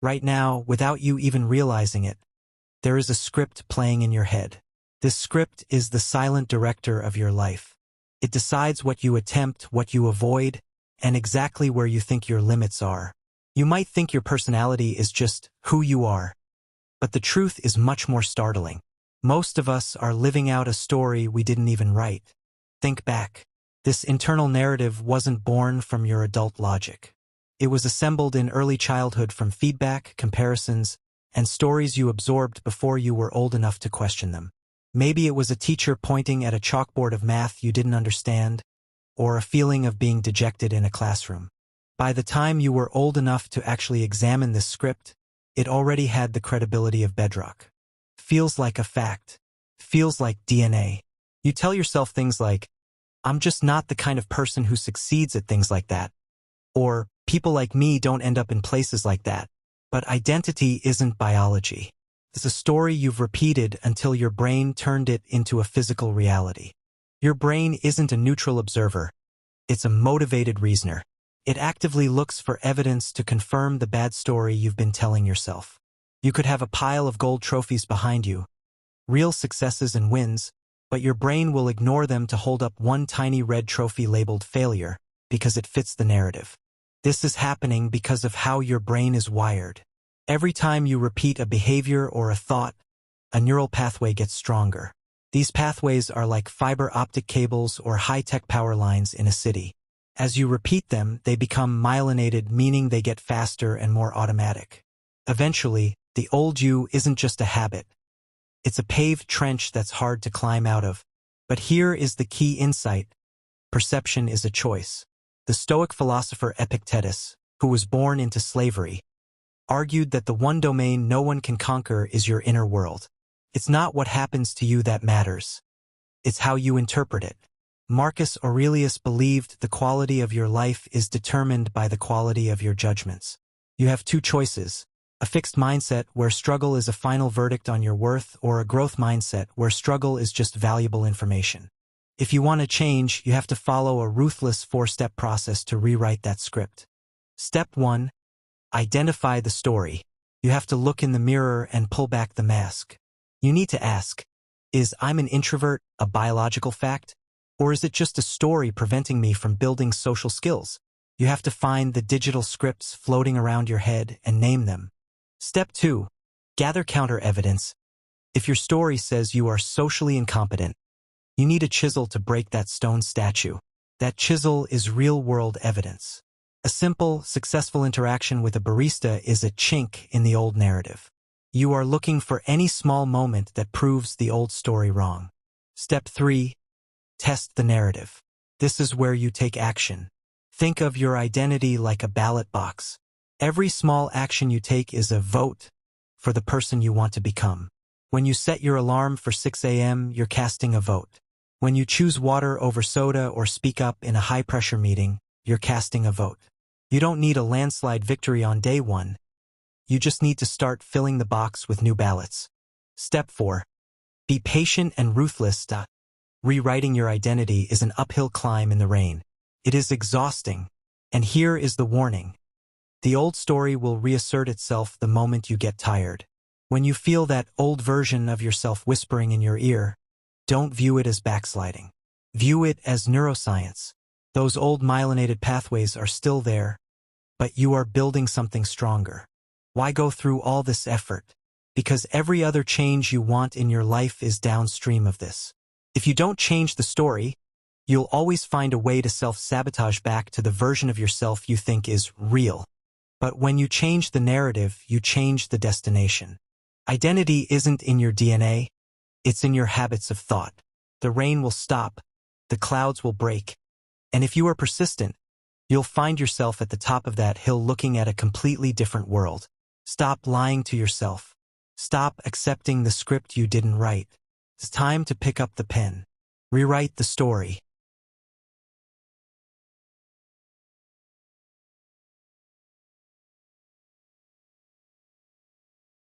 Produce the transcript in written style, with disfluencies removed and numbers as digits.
Right now, without you even realizing it, there is a script playing in your head. This script is the silent director of your life. It decides what you attempt, what you avoid, and exactly where you think your limits are. You might think your personality is just who you are, but the truth is much more startling. Most of us are living out a story we didn't even write. Think back. This internal narrative wasn't born from your adult logic. It was assembled in early childhood from feedback, comparisons, and stories you absorbed before you were old enough to question them. Maybe it was a teacher pointing at a chalkboard of math you didn't understand, or a feeling of being dejected in a classroom. By the time you were old enough to actually examine this script, it already had the credibility of bedrock. Feels like a fact. Feels like DNA. You tell yourself things like, I'm just not the kind of person who succeeds at things like that. Or, people like me don't end up in places like that. But identity isn't biology. It's a story you've repeated until your brain turned it into a physical reality. Your brain isn't a neutral observer. It's a motivated reasoner. It actively looks for evidence to confirm the bad story you've been telling yourself. You could have a pile of gold trophies behind you, real successes and wins, but your brain will ignore them to hold up one tiny red trophy labeled failure because it fits the narrative. This is happening because of how your brain is wired. Every time you repeat a behavior or a thought, a neural pathway gets stronger. These pathways are like fiber optic cables or high-tech power lines in a city. As you repeat them, they become myelinated, meaning they get faster and more automatic. Eventually, the old you isn't just a habit. It's a paved trench that's hard to climb out of. But here is the key insight. Perception is a choice. The Stoic philosopher Epictetus, who was born into slavery, argued that the one domain no one can conquer is your inner world. It's not what happens to you that matters. It's how you interpret it. Marcus Aurelius believed the quality of your life is determined by the quality of your judgments. You have two choices: a fixed mindset where struggle is a final verdict on your worth, or a growth mindset where struggle is just valuable information. If you want to change, you have to follow a ruthless 4-step process to rewrite that script. Step 1. Identify the story. You have to look in the mirror and pull back the mask. You need to ask, is I'm an introvert a biological fact? Or is it just a story preventing me from building social skills? You have to find the digital scripts floating around your head and name them. Step 2. Gather counter evidence. If your story says you are socially incompetent, you need a chisel to break that stone statue. That chisel is real-world evidence. A simple, successful interaction with a barista is a chink in the old narrative. You are looking for any small moment that proves the old story wrong. Step 3. Test the narrative. This is where you take action. Think of your identity like a ballot box. Every small action you take is a vote for the person you want to become. When you set your alarm for 6 a.m., you're casting a vote. When you choose water over soda or speak up in a high-pressure meeting, you're casting a vote. You don't need a landslide victory on day 1. You just need to start filling the box with new ballots. Step 4. Be patient and ruthless. Rewriting your identity is an uphill climb in the rain. It is exhausting. And here is the warning. The old story will reassert itself the moment you get tired. When you feel that old version of yourself whispering in your ear, don't view it as backsliding. View it as neuroscience. Those old myelinated pathways are still there, but you are building something stronger. Why go through all this effort? Because every other change you want in your life is downstream of this. If you don't change the story, you'll always find a way to self-sabotage back to the version of yourself you think is real. But when you change the narrative, you change the destination. Identity isn't in your DNA, it's in your habits of thought. The rain will stop, the clouds will break, and if you are persistent, you'll find yourself at the top of that hill looking at a completely different world. Stop lying to yourself. Stop accepting the script you didn't write. It's time to pick up the pen. Rewrite the story.